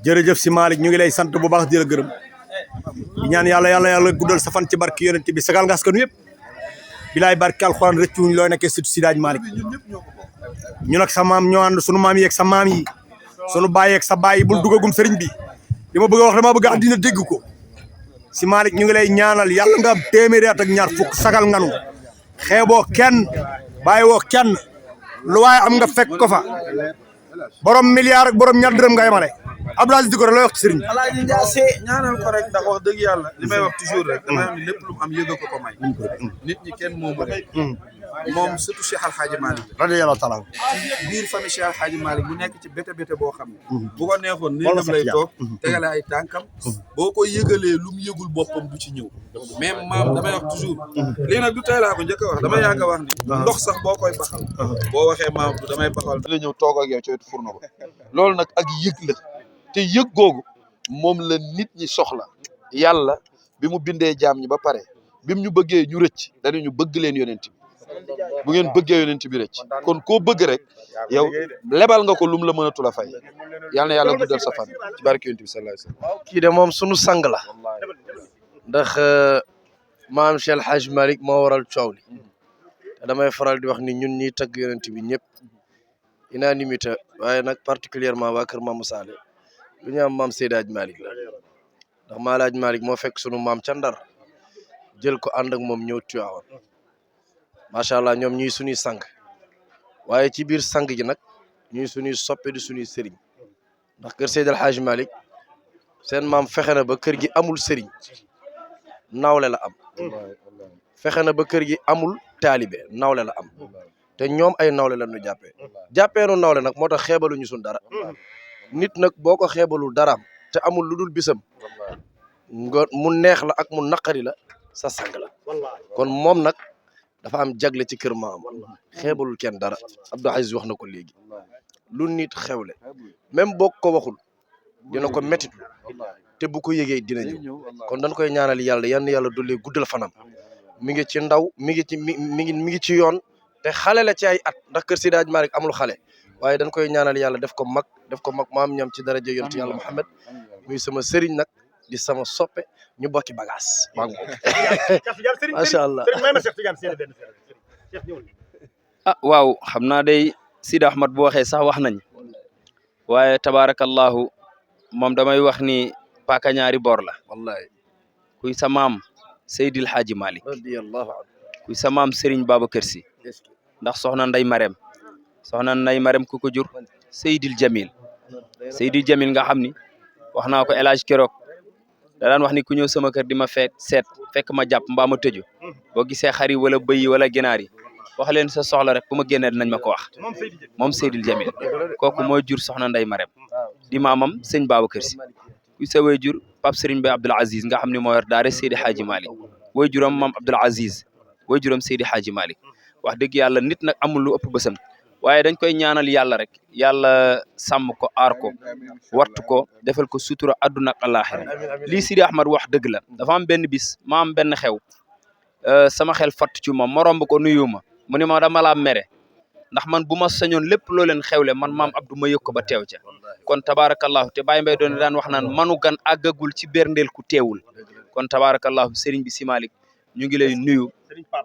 jërëjëf si Malick ñu ngi lay sant bu baax di la gërëm di ñaan yàlla guddal sa fan ci barki yonent bi sagal nga askan yëpp bilaay barki alxuraan rëccuwuñ looy nekkee surtout si daaj Malick ñu nag sa maam ñoo ànd sunu maam yeeg sa maam yi sunu baay yeeg sa baay yi bul dugagum sëriñ bi li ma bëgg a wax dama bëgg àddina dégg ko si Malick ñu ngi lay ñaanal yàlla nga am téeméeri at ak ñaar fukk sagal nganu xeeboo kenn bàyyiwoo kenn lu waaye am nga fekk ko fa borom milliard ak borom ñaar dërëm nga yemale Abdou Aziz Dikko looy wax ci sëriñ bi. Alaaji Ndiasse ñaanal ko rek ndax wax dëgg yàlla li may wax toujours rek damay wax ni lépp lu mu am yëg ko may nit ñi kenn moomu rek moom surtout Cheikh Al Hadji Malick radiyallahu taala ci biir famille Cheikh Al Hadji Malick bu nekk ci bété boo xam ne bu ko neexoon néegam lay toog tegale ay tànkam boo ko yëgalee lu mu yëgul boppam du ci ñëw même maam damay wax toujours lii nag du tey laa ko njëkk a wax dama yàgg a wax ni ndox sax boo koy baxal boo waxee maam du damay baxal dina ñëw toog ak yow ci wetu fourneau ba loolu nag ak yëg la te yëg googu moom la nit ñi soxla yàlla bi mu bindee jaam ñi ba pare bi mu ñu bëggee ñu rëcc dañu ñu bëgg leen yonent bi bu ngeen bëggee yonent bi rëcc kon koo bëgg rek yow lebal nga ko lum la mënatu la fay yal na yàlla guddal sa fan ci barke yonent bi sallallahu alayhi wasallam. kii de moom sunu sang la ndax maam Cheikh El Hadj Malick moo waral coow li te damay faral di wax ni ñun ñiy tagg yonent bi ñëpp unanimité waaye nag particulièrement waa kër Mamou Saleh lu ñu am maam Seydi Hadj Malick la ndax maa Hadj Malick moo fekk sunu maam ca Ndar jël ko ànd ak moom ñëw Tiwaawan macha allah ñoom ñuy suñuy sang waaye ci biir sang gi nag ñuy suñuy soppe di suñuy sëriñ ndax kër Seydi Hadj Malick seen maam fexe na ba kër gi amul sëriñ nawle la am fexe na ba kër gi amul taalibe nawle la am te ñoom ay nawle la ñu jàppee nu nawle nag moo tax xeebaluñu suñ dara nit nag boo ko xeebalul daraam te amul lu dul bisam nga mu neex la ak mu naqari la sa sang la kon moom nag dafa am jagle ci kër maam xeebalul kenn dara Abdou Aziz wax na ko léegi lu nit xewle même boo ko waxul dina ko métti te bu ko yëgee dina ñëw kon dañ koy ñaanal yàlla yan yàlla dolli guddal fanam mi ngi ci ndaw mi ngi ci yoon te xale la ci ay at ndax kër Seydi Hadji Malick amul xale waaye dañ koy ñaanal yàlla def ko mag maam ñam ci daraja yonent yàlla Muhammad muy sama sëriñ nag di sama soppe ñu bokki bagage maa ngi macha allah ah waaw xam naa day Sidi Ahmad bu waxee sax wax nañ waaye tabarakallahu moom damay wax ni paaka ñaari bor la wallahi kuy sa maam Seydil Hadji Malick radiyallahu anhu kuy sa maam Serigne Babacar Sy ndax soxna Ndey Marème ku ko jur Seydil Jamil nga xam ni wax naa ko El Hadj keroog da daan wax ni ku ñëw sama kër di ma fekk ma jàpp mbaa ma tëju boo gisee xar yi wala bëy yi wala ginaar yi wax leen sa soxla rek bu ma génnee dinañ ma ko wax moom Seydil Jamil kooku mooy jur soxna Ndey Marème di maamam sëñ Babacar Sy kuy sa way jur Pape Serigne Bay Abdoul Aziz nga xam ne moo yor daare Seydi Hadji Malick way juram maam Abdoul Aziz way juram Seydi Hadji Malick wax dëgg yàlla nit nag amul lu ëpp bësam waaye dañ koy ñaanal yàlla rek yàlla sàmm ko aar ko wattu ko defal ko sutura àdduna ak àllaaxira lii Sidi Ahmad wax dëgg la dafa am benn bis ma am benn xew sama xel fatt ci moom ma romb ko nuyu ma mu ne ma dama laa mere ndax man bu ma sañoon lépp loo leen xewle man maam Abdou ma yëg ko ba teew ca kon tabaarakallahu te Baye Mbaye doon daan wax naan manu gan àggagul ci berndeel ku teewul kon tabaarakallahu Serigne bi Sy Malick ñu ngi lay nuyu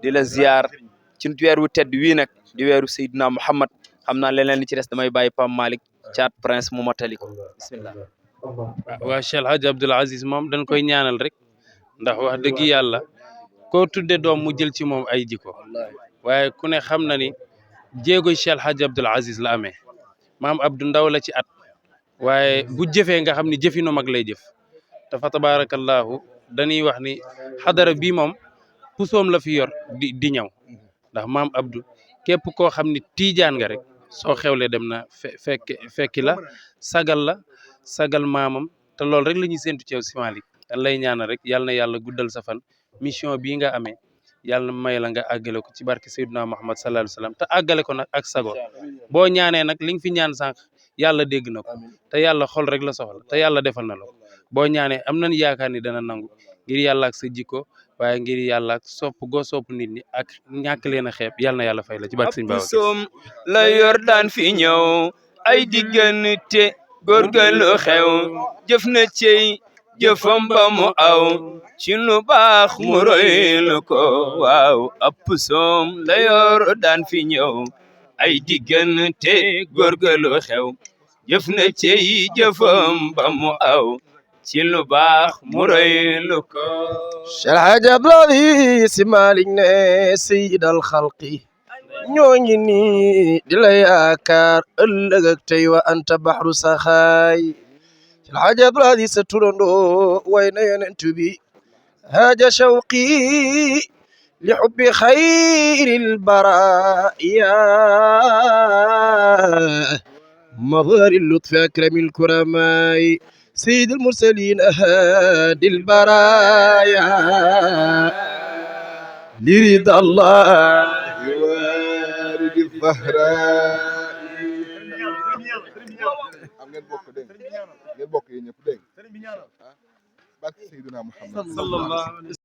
di la ziar ci weer wu tedd wii nag di weeru Seydina Muhammad xam naa leneen li ci des damay bàyyi Pam Malick Thiat Prince mu matali ko bismillah. waa Cheikh El Hadji Abdoul Aziz moom dañ koy ñaanal rek ndax wax dëgg yàlla koo tudde doom mu jël ci moom ay jikko waaye ku ne xam na ni jéegoy Cheikh El Hadji Abdoul Aziz la amee maam Abdou ndaw la ci at waaye bu jëfee nga xam ni jëfinu mag lay jëf dafa tabarakallahu dañuy wax ni xadara bii moom pusoom la fi yor di ñëw ndax maam Abdou képp koo xam ni tiijaan nga rek soo xewle dem na fekki la sagal maamam te loolu rek la ñuy séntu ci yow si Malick dañ lay ñaanal rek yal na yàlla guddal sa fan mission bii nga amee yàlla may la nga àggale ko ci barke Seydina Muhammad sallallahu alayhi wa sallam te àggale ko nag ak sago boo ñaanee nag li nga fi ñaan sànq yàlla dégg na ko te yàlla xol rek la soxla te yàlla defal na la ko boo ñaanee am nañ yaakaar ni dana nangu ngir yàlla ak sa jikko waaye ngir yàlla ak sopp goo sopp nit ñi ak ñàkk leen a xeeb yàlla na yàlla fay la ci barke Sëñ Babacar soom la yor daan fi ñëw ay diggante góor ga lu xew jëf na cey jëfam ba mu aw ci lu baax mu roy lu ko waaw ëpp soom la yor daan fi ñëw ay diggante góor ga lu xew jëf na cey jëfam ba mu aw ci lu baax mu roy lu ko Cheikh Hadj Abdoulaye Sy Malick ne sayyidal xalqi ñoo ngi nii di la yaakaar ëllëg ak tey wa anta baxru saxaay Cheikh Hadj Abdoulaye sa turandoo way na yonent bi haaja shawqi li xubbi xayril baraaya مظهر اللطف أكرم الكرماء سيد المرسلين هادي البرايا لرضا الله وارد الزهراء am ngeen bokk dégg ngeen bokk yéen ñëpp dégg ah barke Seydina Muhammad